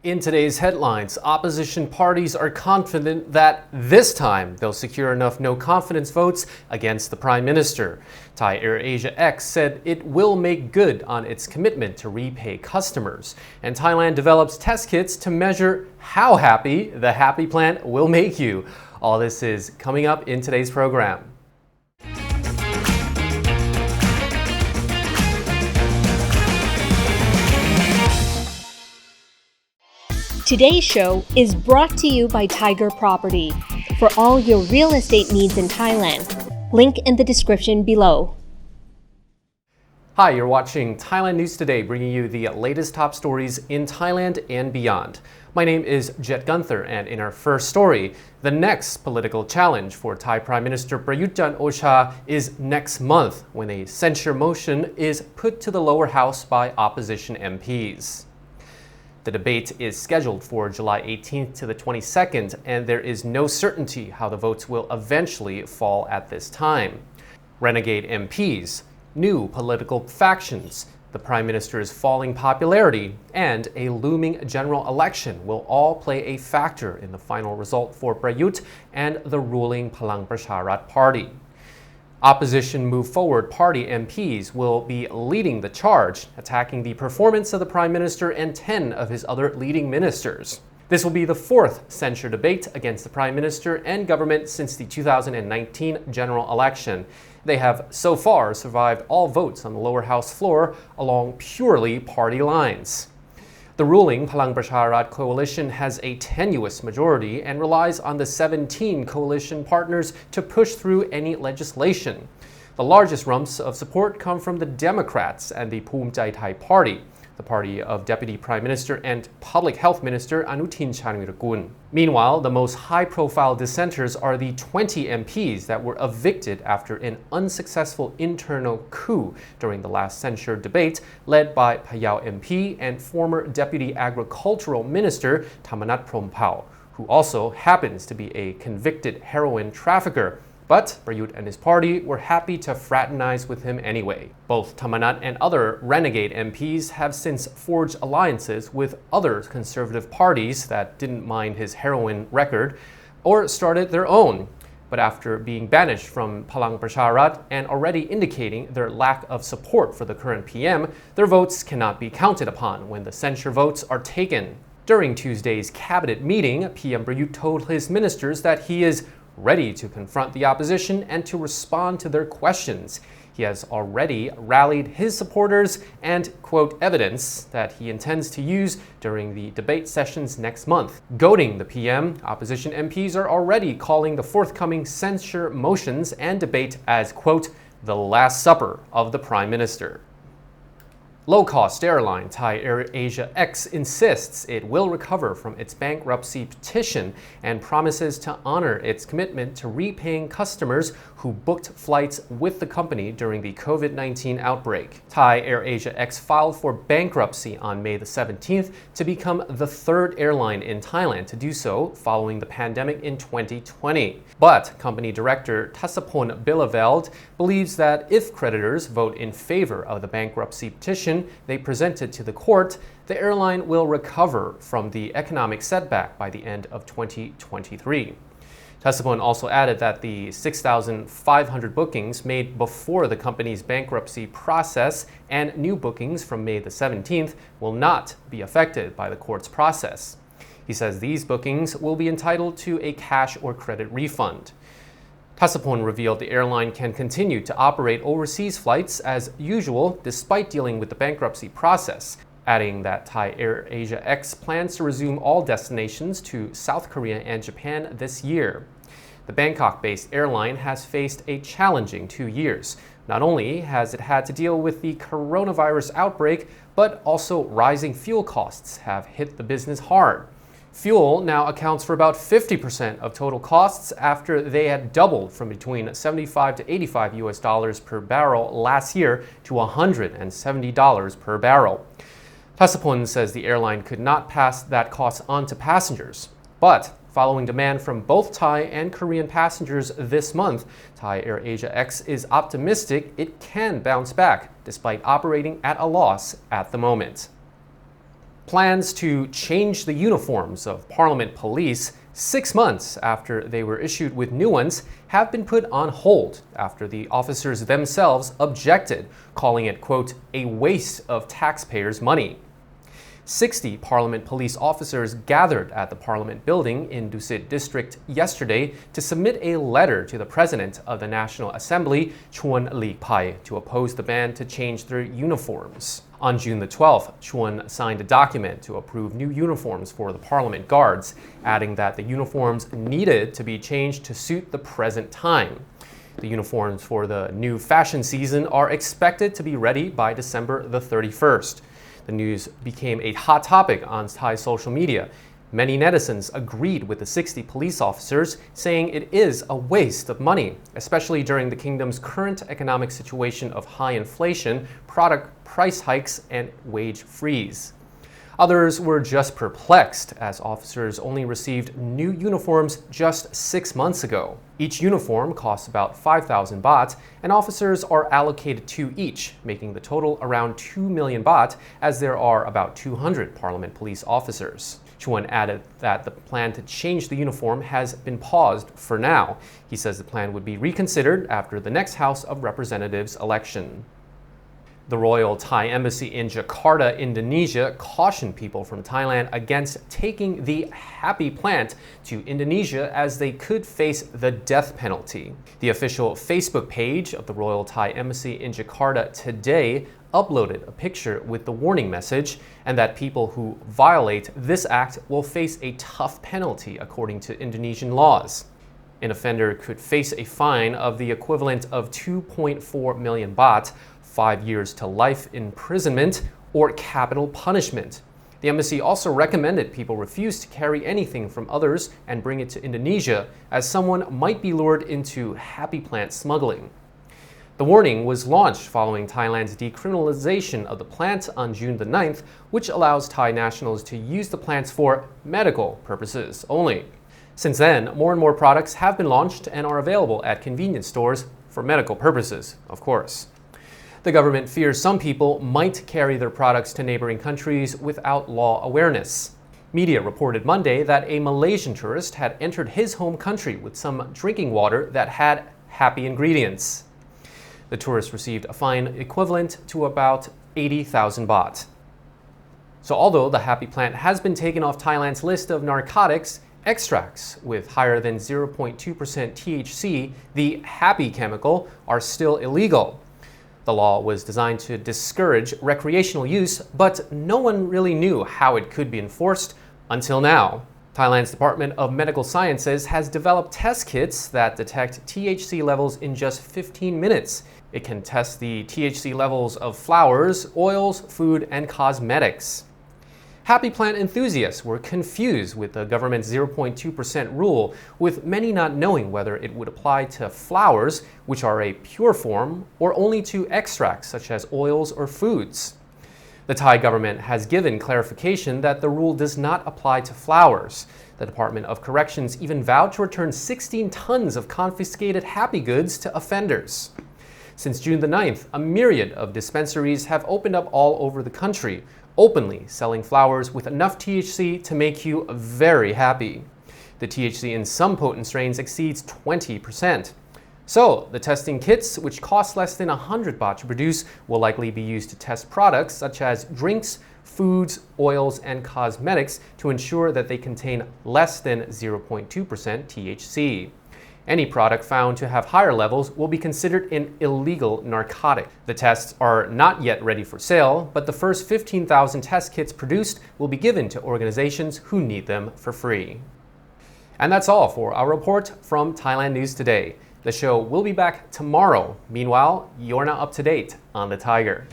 In today's headlines, opposition parties are confident that this time they'll secure enough no-confidence votes against the Prime Minister. Thai AirAsia X said it will make good on its commitment to repay customers. And Thailand develops test kits to measure how happy the happy plan will make you. All this is coming up in today's program. Today's show is brought to you by Thaiger Property for all your real estate needs in Thailand. Link in the description below. Hi, you're watching Thailand News Today, bringing you the latest top stories in Thailand and beyond. My name is Jet Gunther, and in our first story, the next political challenge for Thai Prime Minister Prayut Chan-o-cha is next month when a censure motion is put to the lower house by opposition MPs. The debate is scheduled for July 18th to the 22nd, and there is no certainty how the votes will eventually fall at this time. Renegade MPs, new political factions, the Prime Minister's falling popularity, and a looming general election will all play a factor in the final result for Prayut and the ruling Palang Pracharat Party. Opposition Move Forward Party MPs will be leading the charge, attacking the performance of the Prime Minister and 10 of his other leading ministers. This will be the fourth censure debate against the Prime Minister and government since the 2019 general election. They have so far survived all votes on the lower house floor along purely party lines. The ruling Palang Pracharat coalition has a tenuous majority and relies on the 17 coalition partners to push through any legislation. The largest rumps of support come from the Democrats and the Phumjai Thai Party, the party of Deputy Prime Minister and Public Health Minister Anutin Charnvirakul. Meanwhile, the most high-profile dissenters are the 20 MPs that were evicted after an unsuccessful internal coup during the last censure debate, led by Phayao MP and former Deputy Agricultural Minister Thamanat Promphao, who also happens to be a convicted heroin trafficker. But Prayut and his party were happy to fraternize with him anyway. Both Thamanat and other renegade MPs have since forged alliances with other conservative parties that didn't mind his heroin record or started their own. But after being banished from Palang Pracharat and already indicating their lack of support for the current PM, their votes cannot be counted upon when the censure votes are taken. During Tuesday's cabinet meeting, PM Prayut told his ministers that he is ready to confront the opposition and to respond to their questions. He has already rallied his supporters and, quote, evidence that he intends to use during the debate sessions next month. Goading the PM, opposition MPs are already calling the forthcoming censure motions and debate as, quote, the last supper of the Prime Minister. Low-cost airline Thai AirAsia X insists it will recover from its bankruptcy petition and promises to honor its commitment to repaying customers who booked flights with the company during the COVID-19 outbreak. Thai AirAsia X filed for bankruptcy on May the 17th to become the third airline in Thailand to do so following the pandemic in 2020. But company director Thasapon Billaveld believes that if creditors vote in favor of the bankruptcy petition they presented to the court, the airline will recover from the economic setback by the end of 2023. Thasapon also added that the 6,500 bookings made before the company's bankruptcy process and new bookings from May the 17th will not be affected by the court's process. He says these bookings will be entitled to a cash or credit refund. Thasapon revealed the airline can continue to operate overseas flights as usual despite dealing with the bankruptcy process, adding that Thai AirAsia X plans to resume all destinations to South Korea and Japan this year. The Bangkok-based airline has faced a challenging 2 years. Not only has it had to deal with the coronavirus outbreak, but also rising fuel costs have hit the business hard. Fuel now accounts for about 50% of total costs after they had doubled from between 75 to 85 US dollars per barrel last year to $170 per barrel. Thasapon says the airline could not pass that cost on to passengers. But following demand from both Thai and Korean passengers this month, Thai AirAsia X is optimistic it can bounce back despite operating at a loss at the moment. Plans to change the uniforms of Parliament police 6 months after they were issued with new ones have been put on hold after the officers themselves objected, calling it, quote, a waste of taxpayers' money. 60 Parliament police officers gathered at the Parliament building in Dusit district yesterday to submit a letter to the President of the National Assembly, Chuan Repay, to oppose the ban to change their uniforms. On June the 12th, Chuan signed a document to approve new uniforms for the Parliament guards, adding that the uniforms needed to be changed to suit the present time. The uniforms for the new fashion season are expected to be ready by December the 31st. The news became a hot topic on Thai social media. Many netizens agreed with the 60 police officers, saying it is a waste of money, especially during the kingdom's current economic situation of high inflation, product price hikes, and wage freeze. Others were just perplexed, as officers only received new uniforms just 6 months ago. Each uniform costs about 5,000 baht, and officers are allocated 2 each, making the total around 2 million baht, as there are about 200 Parliament police officers. Chuan added that the plan to change the uniform has been paused for now. He says the plan would be reconsidered after the next House of Representatives election. The Royal Thai Embassy in Jakarta, Indonesia, cautioned people from Thailand against taking the happy plant to Indonesia as they could face the death penalty. The official Facebook page of the Royal Thai Embassy in Jakarta today uploaded a picture with the warning message, and that people who violate this act will face a tough penalty according to Indonesian laws. An offender could face a fine of the equivalent of 2.4 million baht, 5 years to life imprisonment, or capital punishment. The embassy also recommended people refuse to carry anything from others and bring it to Indonesia, as someone might be lured into happy plant smuggling. The warning was launched following Thailand's decriminalization of the plant on June the 9th, which allows Thai nationals to use the plants for medical purposes only. Since then, more and more products have been launched and are available at convenience stores for medical purposes, of course. The government fears some people might carry their products to neighboring countries without law awareness. Media reported Monday that a Malaysian tourist had entered his home country with some drinking water that had happy ingredients. The tourist received a fine equivalent to about 80,000 baht. So although the happy plant has been taken off Thailand's list of narcotics, extracts with higher than 0.2% THC, the happy chemical, are still illegal. The law was designed to discourage recreational use, but no one really knew how it could be enforced until now. Thailand's Department of Medical Sciences has developed test kits that detect THC levels in just 15 minutes. It can test the THC levels of flowers, oils, food, and cosmetics. Happy plant enthusiasts were confused with the government's 0.2% rule, with many not knowing whether it would apply to flowers, which are a pure form, or only to extracts such as oils or foods. The Thai government has given clarification that the rule does not apply to flowers. The Department of Corrections even vowed to return 16 tons of confiscated happy goods to offenders. Since June the 9th, a myriad of dispensaries have opened up all over the country, openly selling flowers with enough THC to make you very happy. The THC in some potent strains exceeds 20%. So, the testing kits, which cost less than 100 baht to produce, will likely be used to test products such as drinks, foods, oils, and cosmetics to ensure that they contain less than 0.2% THC. Any product found to have higher levels will be considered an illegal narcotic. The tests are not yet ready for sale, but the first 15,000 test kits produced will be given to organizations who need them for free. And that's all for our report from Thailand News Today. The show will be back tomorrow. Meanwhile, you're now up to date on the Thaiger.